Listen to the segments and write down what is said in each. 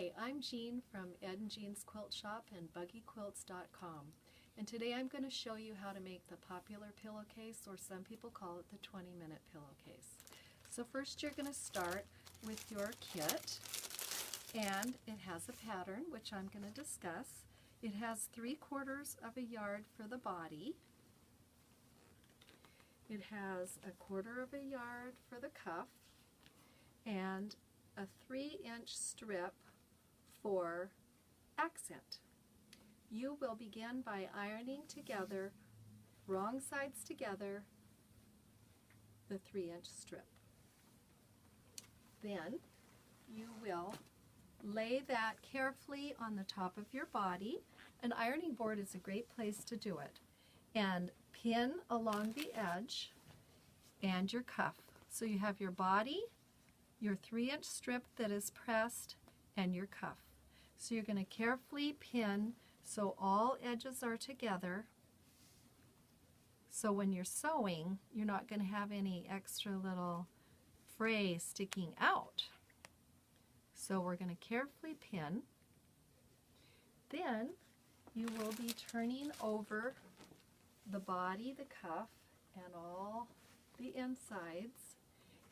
Hi, I'm Jean from Ed and Jean's Quilt Shop and buggyquilts.com, and today I'm going to show you how to make the popular pillowcase, or some people call it the 20-minute pillowcase. So first you're going to start with your kit, and it has a pattern which I'm going to discuss. It has 3/4 of a yard for the body. It has 1/4 of a yard for the cuff and a 3-inch strip for accent. You will begin by ironing together, wrong sides together, the 3-inch strip. Then you will lay that carefully on the top of your body. An ironing board is a great place to do it. And pin along the edge and your cuff. So you have your body, your 3-inch strip that is pressed, and your cuff. So you're going to carefully pin so all edges are together. So when you're sewing, you're not going to have any extra little fray sticking out. So we're going to carefully pin. Then you will be turning over the body, the cuff, and all the insides,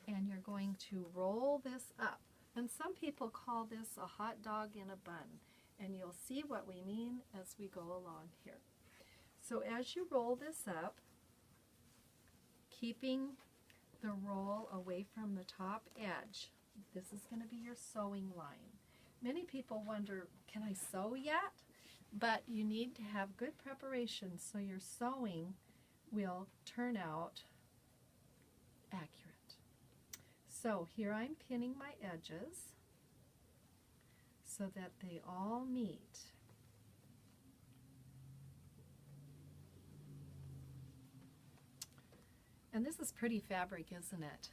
and you're going to roll this up. And some people call this a hot dog in a bun, and you'll see what we mean as we go along here. So as you roll this up, keeping the roll away from the top edge, this is going to be your sewing line. Many people wonder, can I sew yet? But you need to have good preparation so your sewing will turn out accurate. So here I'm pinning my edges so that they all meet. And this is pretty fabric, isn't it?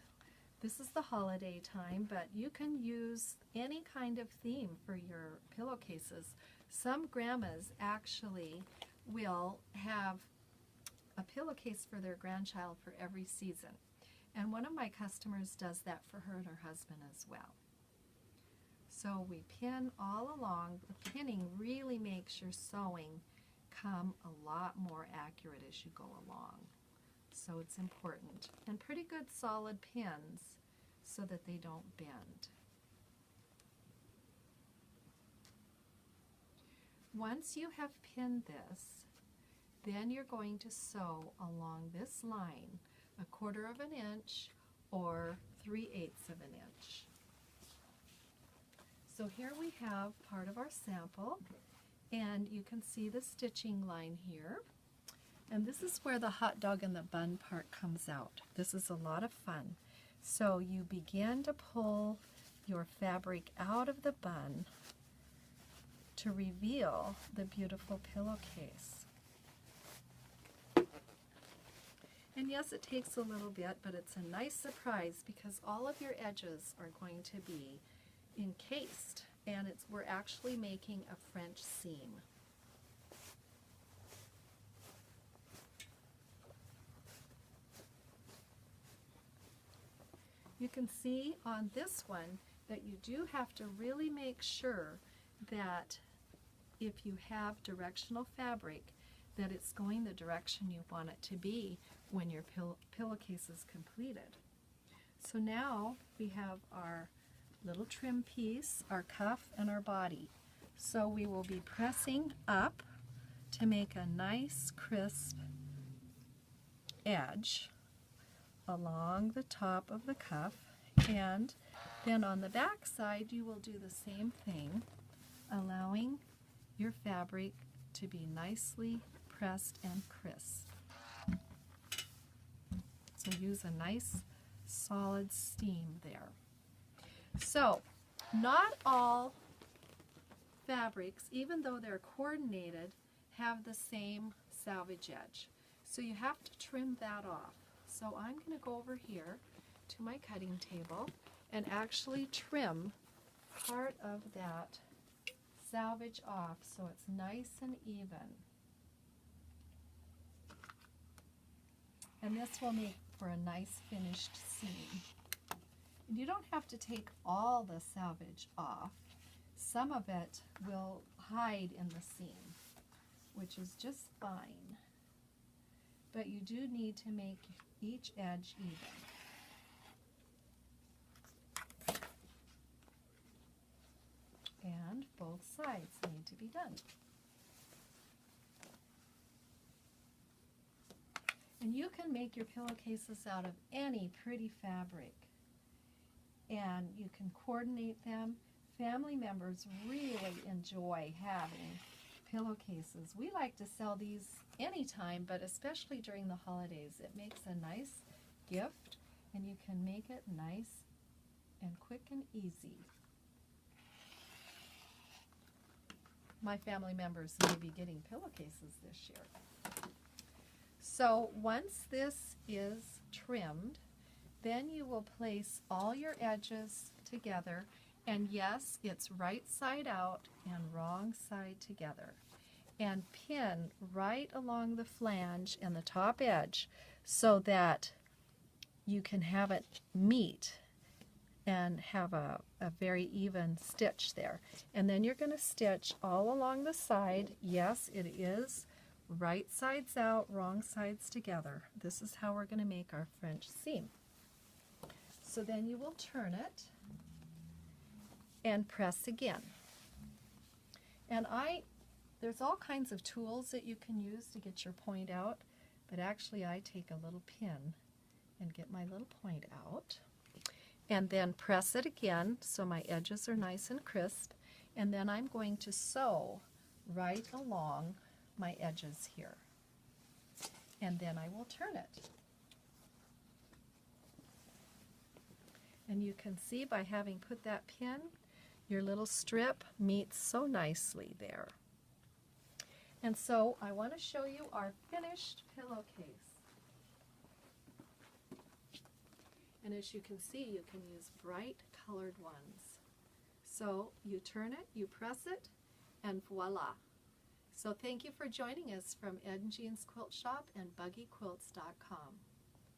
This is the holiday time, but you can use any kind of theme for your pillowcases. Some grandmas actually will have a pillowcase for their grandchild for every season. And one of my customers does that for her and her husband as well. So we pin all along. The pinning really makes your sewing come a lot more accurate as you go along. So it's important. And pretty good solid pins so that they don't bend. Once you have pinned this, then you're going to sew along this line 1/4 of an inch or 3/8 of an inch. So here we have part of our sample, and you can see the stitching line here. And this is where the hot dog in the bun part comes out. This is a lot of fun. So you begin to pull your fabric out of the bun to reveal the beautiful pillowcase. And yes, it takes a little bit, but it's a nice surprise because all of your edges are going to be encased, and we're actually making a French seam. You can see on this one that you do have to really make sure that if you have directional fabric, that it's going the direction you want it to be when your pillowcase is completed. So now we have our little trim piece, our cuff, and our body. So we will be pressing up to make a nice crisp edge along the top of the cuff, and then on the back side you will do the same thing, allowing your fabric to be nicely pressed and crisp. So use a nice solid seam there. So not all fabrics, even though they're coordinated, have the same salvage edge. So you have to trim that off. So I'm going to go over here to my cutting table and actually trim part of that salvage off so it's nice and even. And this will make for a nice finished seam. And you don't have to take all the salvage off. some of it will hide in the seam, which is just fine. But you do need to make each edge even. And both sides need to be done. And you can make your pillowcases out of any pretty fabric. And you can coordinate them. Family members really enjoy having pillowcases. We like to sell these anytime, but especially during the holidays. It makes a nice gift, and you can make it nice and quick and easy. My family members may be getting pillowcases this year. So once this is trimmed, then you will place all your edges together, and yes, it's right side out and wrong side together, and pin right along the flange and the top edge so that you can have it meet and have a very even stitch there. And then you're going to stitch all along the side. Yes, it is right sides out, wrong sides together. This is how we're going to make our French seam. So then you will turn it and press again. And there's all kinds of tools that you can use to get your point out, but actually I take a little pin and get my little point out, and then press it again so my edges are nice and crisp, and then I'm going to sew right along my edges here, and then I will turn it. And you can see by having put that pin, your little strip meets so nicely there. And so I want to show you our finished pillowcase. And as you can see, you can use bright colored ones. So you turn it, you press it, and voila. So thank you for joining us from Ed and Jean's Quilt Shop and BuggyQuilts.com.